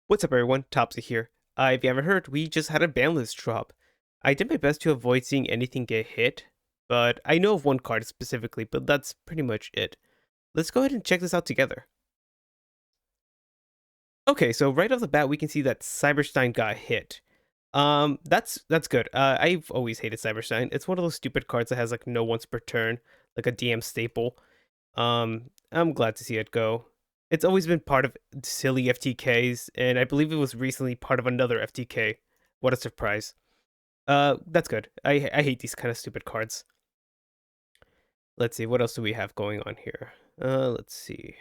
What's up, everyone? Topsy here. If you haven't heard, we just had a Banlist drop. I did my best to avoid seeing anything get hit, but I know of one card specifically, but that's pretty much it. Let's go ahead and check this out together. Okay, so right off the bat, we can see that Cyberstein got hit. That's good. I've always hated Cyberstein. It's one of those stupid cards that has like no once per turn, like a DM staple. I'm glad to see it go. It's always been part of silly FTKs, and I believe it was recently part of another FTK. What a surprise. That's good. I hate these kind of stupid cards. Let's see, what else do we have going on here? Let's see.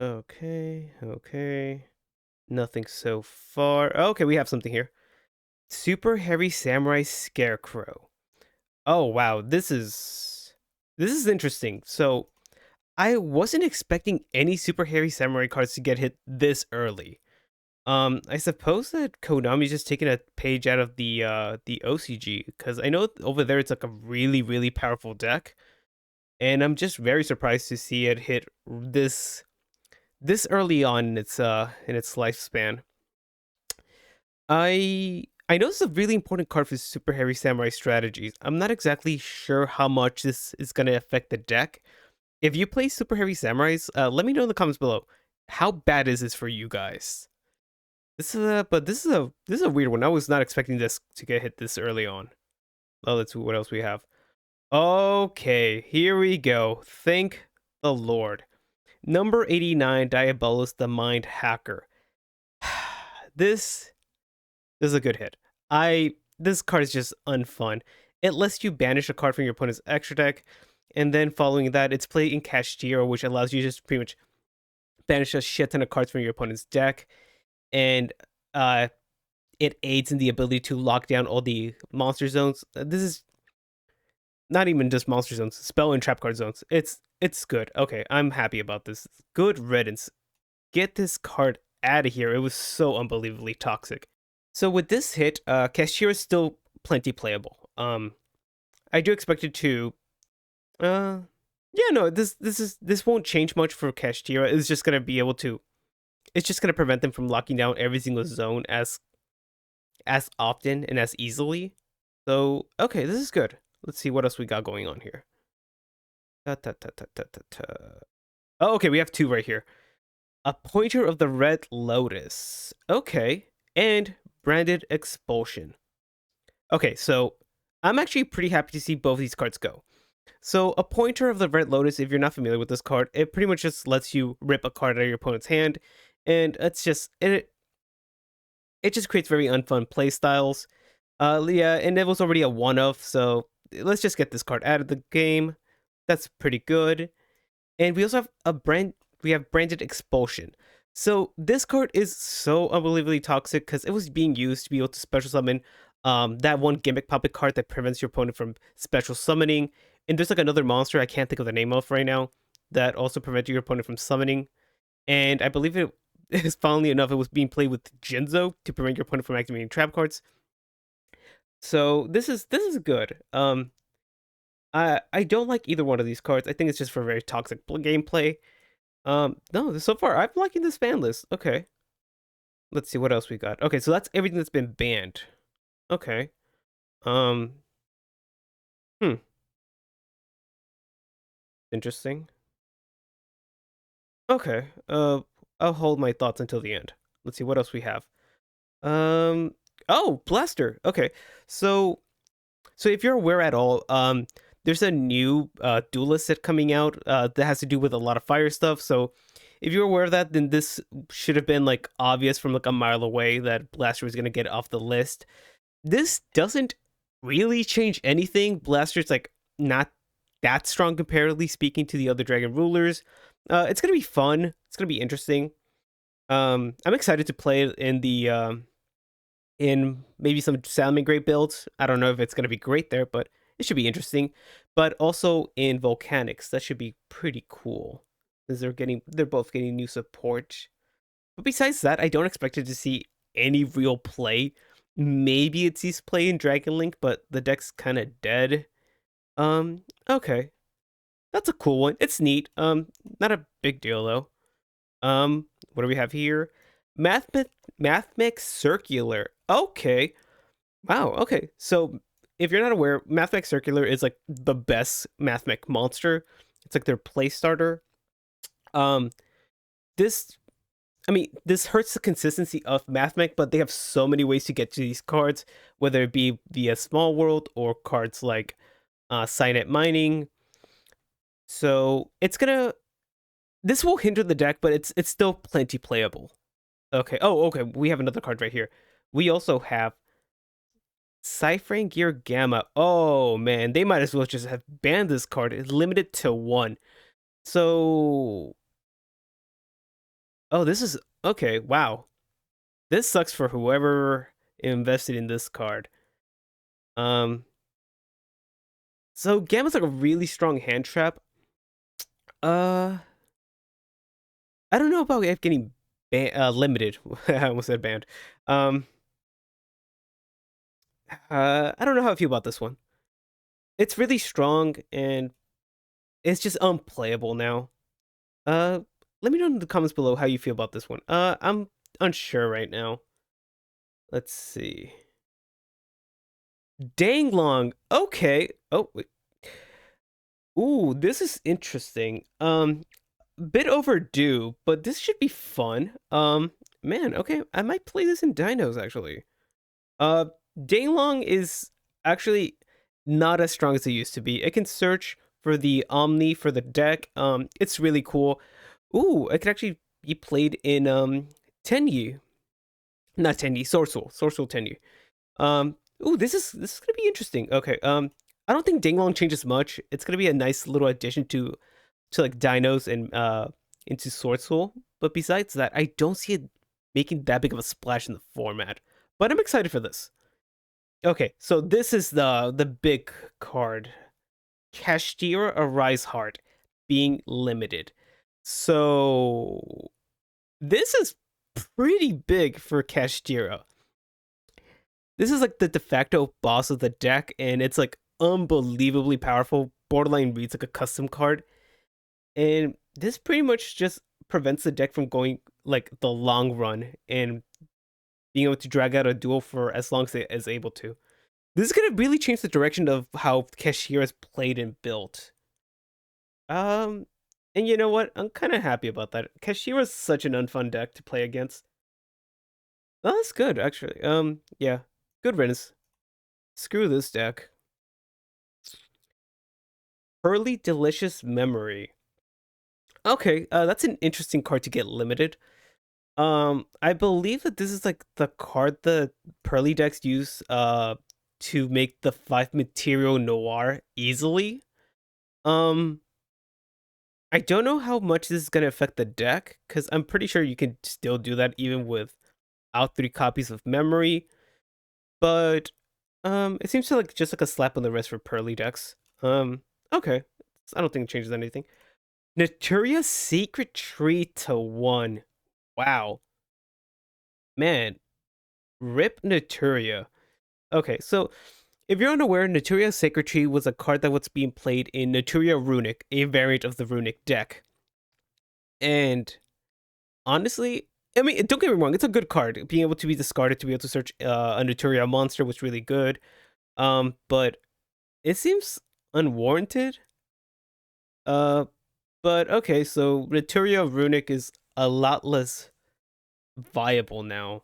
Okay. Nothing so far. Okay, we have something here. Super Heavy Samurai Scarecrow. Oh wow, this is interesting. So I wasn't expecting any Super Heavy Samurai cards to get hit this early. I suppose that Konami's just taking a page out of the OCG, because I know over there it's like a really powerful deck, and I'm just very surprised to see it hit this early on in its lifespan. I know this is a really important card for Super Heavy Samurai strategies. I'm not exactly sure how much this is going to affect the deck. If you play Super Heavy Samurais, let me know in the comments below. How bad is this for you guys? This is a weird one. I was not expecting this to get hit this early on. Oh, let's see what else we have. Okay, here we go. Thank the Lord. Number 89, Diabolus the Mind Hacker. this this is a good hit. This card is just unfun. It lets you banish a card from your opponent's extra deck, and then following that, it's played in Cashier, which allows you to just pretty much banish a shit ton of cards from your opponent's deck, and it aids in the ability to lock down all the monster zones. This is not even just monster zones, spell and trap card zones. It's good. Okay, I'm happy about this. Good riddance. Get this card out of here. It was so unbelievably toxic. So with this hit, Cashier is still plenty playable. I do expect it to. Yeah, no, this won't change much for Cashier. It's just gonna be able to. It's just gonna prevent them from locking down every single zone as often and as easily. So okay, this is good. Let's see what else we got going on here. Oh, okay, we have two right here. A Pointer of the Red Lotus. Okay, and Branded Expulsion. Okay, so I'm actually pretty happy to see both these cards go. So a Pointer of the Red Lotus, if you're not familiar with this card, it pretty much just lets you rip a card out of your opponent's hand, and it just creates very unfun play styles. Yeah, and it was already a one-of, so let's just get this card out of the game. That's pretty good. And we also have we have Branded Expulsion. So this card is so unbelievably toxic because it was being used to be able to special summon that one gimmick puppet card that prevents your opponent from special summoning. And there's like another monster I can't think of the name of right now that also prevents your opponent from summoning. And I believe it is, funnily enough, it was being played with Jinzo to prevent your opponent from activating trap cards. So this is good. I don't like either one of these cards. I think it's just for very toxic gameplay. No, so far I'm liking this ban list. Okay. Let's see what else we got. Okay, so that's everything that's been banned. Okay. Um, hmm. Interesting. Okay. I'll hold my thoughts until the end. Let's see what else we have. Um, oh, Blaster. Okay. So if you're aware at all, there's a new duelist set coming out that has to do with a lot of fire stuff. So if you're aware of that, then this should have been like obvious from like a mile away that Blaster was gonna get off the list. This doesn't really change anything. Blaster's like not that strong comparatively speaking to the other Dragon Rulers. It's gonna be fun. It's gonna be interesting. I'm excited to play it in maybe some Salmon Great builds. I don't know if it's gonna be great there, but it should be interesting. But also in Volcanics, that should be pretty cool. Because they're both getting new support. But besides that, I don't expect it to see any real play. Maybe it sees play in Dragon Link, but the deck's kind of dead. Okay. That's a cool one. It's neat. Not a big deal though. What do we have here? Mathmech Circular. Okay. Wow. Okay. So if you're not aware, Mathmech Circular is like the best Mathmech monster. It's like their play starter. Um, this this hurts the consistency of Mathmech, but they have so many ways to get to these cards, whether it be via Small World or cards like Signet Mining. So this will hinder the deck, but it's still plenty playable. Okay. Oh, okay. We have another card right here. We also have Cyphering Gear Gamma. Oh man, they might as well just have banned this card. It's limited to 1. So, oh, this is okay. Wow, this sucks for whoever invested in this card. Um, so Gamma's like a really strong hand trap. Uh, I don't know about it getting limited. I almost said banned. Um, I don't know how I feel about this one. It's really strong and it's just unplayable now. Uh, Let me know in the comments below how you feel about this one. I'm unsure right now. Let's see. Dang long. Okay. Oh, wait. Ooh, this is interesting. Bit overdue, but this should be fun. Man, okay, I might play this in Dinos actually. Uh, Danglong is actually not as strong as it used to be. It can search for the Omni for the deck. It's really cool. Ooh, it could actually be played in Tenyi. Not Tenyi, Sorceral Tenyi. Ooh, this is gonna be interesting. Okay, I don't think Danglong changes much. It's gonna be a nice little addition to like Dinos and into Sorceral. But besides that, I don't see it making that big of a splash in the format. But I'm excited for this. Okay, so this is the big card. Kashtira Arise Heart being limited. So this is pretty big for Kashtira. This is like the de facto boss of the deck, and it's like unbelievably powerful. Borderline reads like a custom card. And this pretty much just prevents the deck from going like the long run and being able to drag out a duel for as long as it is able to. This is gonna really change the direction of how Kashtira is played and built. Um, and you know what? I'm kind of happy about that. Kashtira is such an unfun deck to play against. Oh, that's good actually. Yeah, good riddance. Screw this deck. Pearly Delicious Memory. Okay, that's an interesting card to get limited. I believe that this is like the card the Pearly decks use to make the 5 material noir easily. Um I don't know how much this is gonna affect the deck, because I'm pretty sure you can still do that even without 3 copies of memory. But it seems to like just like a slap on the wrist for Pearly decks. Okay. I don't think it changes anything. Naturia Secret Tree to 1. Wow. Man, rip Naturia. Okay, so if you're unaware, Naturia Sacred Tree was a card that was being played in Naturia Runic, a variant of the Runic deck. And honestly, I mean, don't get me wrong, it's a good card. Being able to be discarded to be able to search a Naturia monster was really good. But it seems unwarranted. Uh, but okay, so Naturia Runic is a lot less viable now.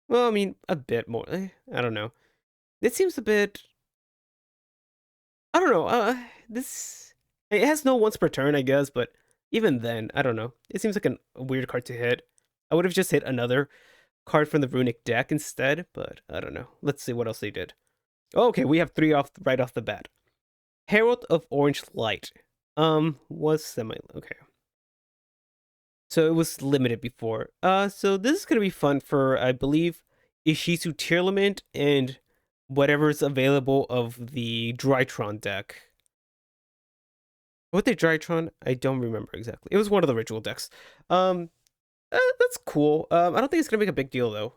Well, I mean, a bit more. I don't know. It seems a bit. I don't know. This it has no once per turn, I guess, but even then, I don't know. It seems like a weird card to hit. I would have just hit another card from the Runic deck instead, but I don't know. Let's see what else they did. Oh, okay, we have 3 off right off the bat. Herald of Orange Light. Was semi okay. So it was limited before. So this is gonna be fun for I believe Ishizu Tearlament and whatever's available of the Drytron deck. What the Drytron? I don't remember exactly. It was one of the ritual decks. That's cool. I don't think it's gonna make a big deal though.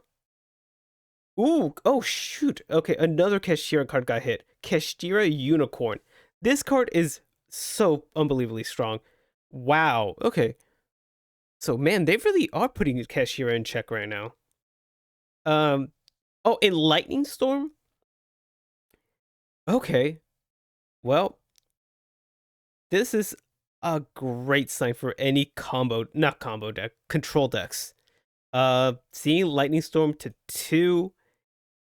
Ooh, oh shoot. Okay, another Kashtira card got hit. Kashtira Unicorn. This card is so unbelievably strong. Wow. Okay. So man, they really are putting Cashier in check right now. Oh, in Lightning Storm? Okay. Well, this is a great sign for any not combo deck, control decks. Seeing Lightning Storm to 2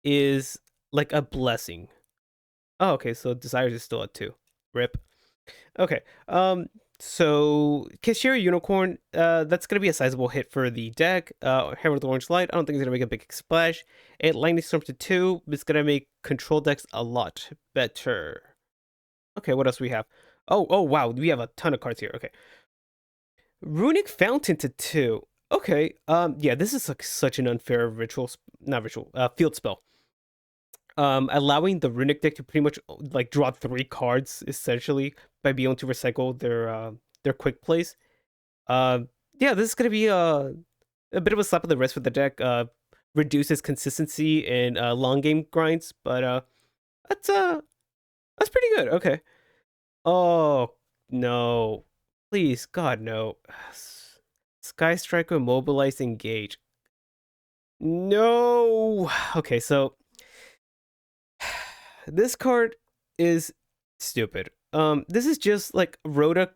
is like a blessing. Oh, okay, so Desires is still at 2. Rip. Okay. So Kashira Unicorn, that's gonna be a sizable hit for the deck. Hammer the Orange Light, I don't think it's gonna make a big splash. And Lightning Storm to 2 is gonna make control decks a lot better. Okay, what else do we have? Oh wow, we have a ton of cards here. Okay. Runic Fountain to 2. Okay, yeah, this is like such an unfair field spell. Allowing the Runic deck to pretty much like draw 3 cards essentially by being able to recycle their quick plays. Yeah, this is gonna be a bit of a slap in the wrist for the deck. Reduces consistency in long game grinds, but that's pretty good. Okay. Oh no, please, God no. Sky Striker mobilize engage. No. Okay, so this card is stupid. This is just like Rhoda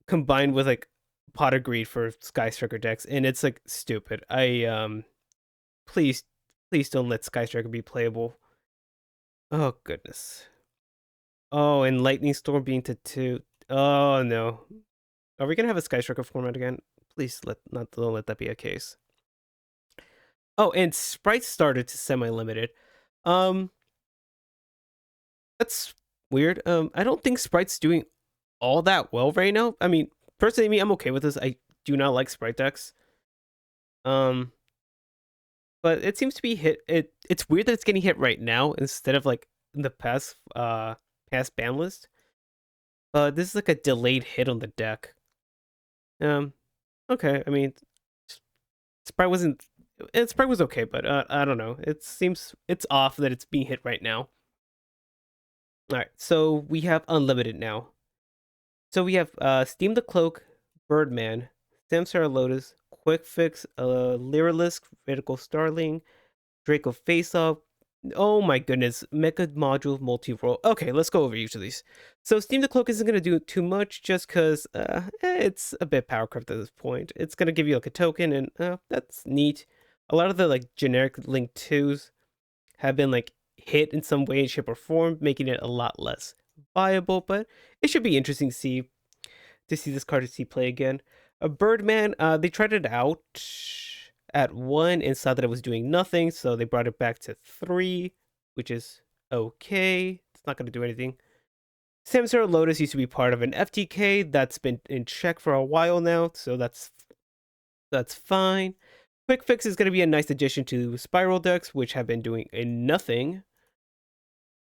combined with like Pot of Greed for Sky Striker decks, and it's like stupid. Please, please don't let Sky Striker be playable. Oh goodness. Oh, and Lightning Storm being to 2. Oh no. Are we gonna have a Sky Striker format again? Please don't let that be a case. Oh, and Sprite started to semi-limited. That's weird. I don't think Sprite's doing all that well right now. I mean, personally, I'm okay with this. I do not like Sprite decks. But it seems to be hit. It's weird that it's getting hit right now instead of like in the past ban list. This is like a delayed hit on the deck. Okay. I mean, Sprite wasn't. Sprite was okay, but I don't know. It seems it's off that it's being hit right now. All right, so we have unlimited now. So we have Steam the Cloak, Birdman, Samsara Lotus, Quick Fix, Lyrilisk, Critical Starling, Draco Face Off. Oh my goodness, Mecha Module Multi-Roll. Okay, let's go over each of these. So Steam the Cloak isn't going to do too much just because it's a bit power crept at this point. It's going to give you like a token, and that's neat. A lot of the like generic Link 2s have been like hit in some way, shape, or form, making it a lot less viable, but it should be interesting to see this card to see play again. A Birdman, they tried it out at 1 and saw that it was doing nothing, so they brought it back to 3, which is okay. It's not going to do anything. Samsara Lotus used to be part of an FTK that's been in check for a while now, so that's fine. Quick Fix is going to be a nice addition to Spiral decks, which have been doing nothing.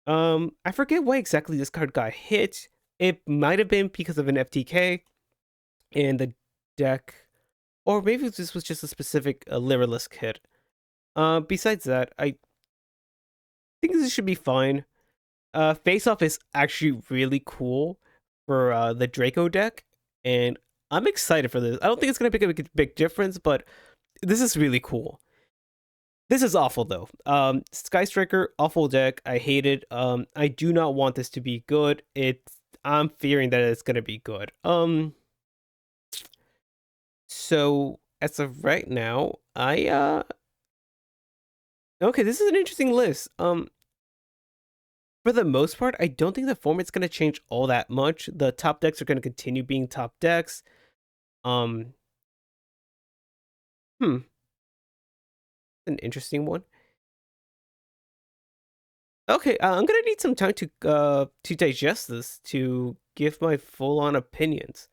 I forget why exactly this card got hit. It might have been because of an FTK and the deck, or maybe this was just a specific Lyrilisk hit. Besides that, I think this should be fine. Face Off is actually really cool for the Draco deck, and I'm excited for this. I don't think it's gonna make a big difference, but this is really cool. This is awful though. Sky Striker, awful deck. I hate it. I do not want this to be good. I'm fearing that it's gonna be good. So as of right now, okay, this is an interesting list. For the most part, I don't think the format's gonna change all that much. The top decks are gonna continue being top decks. An interesting one. Okay, I'm gonna need some time to digest this to give my full on opinions.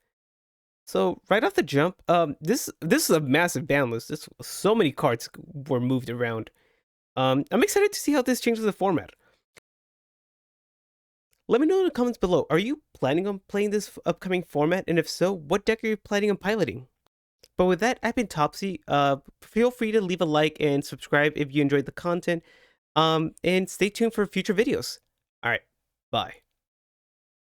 So right off the jump, this is a massive ban list. So many cards were moved around. I'm excited to see how this changes the format. Let me know in the comments below. Are you planning on playing this upcoming format? And if so, what deck are you planning on piloting? But with that, I've been Topsy. Feel free to leave a like and subscribe if you enjoyed the content. And stay tuned for future videos. All right, bye.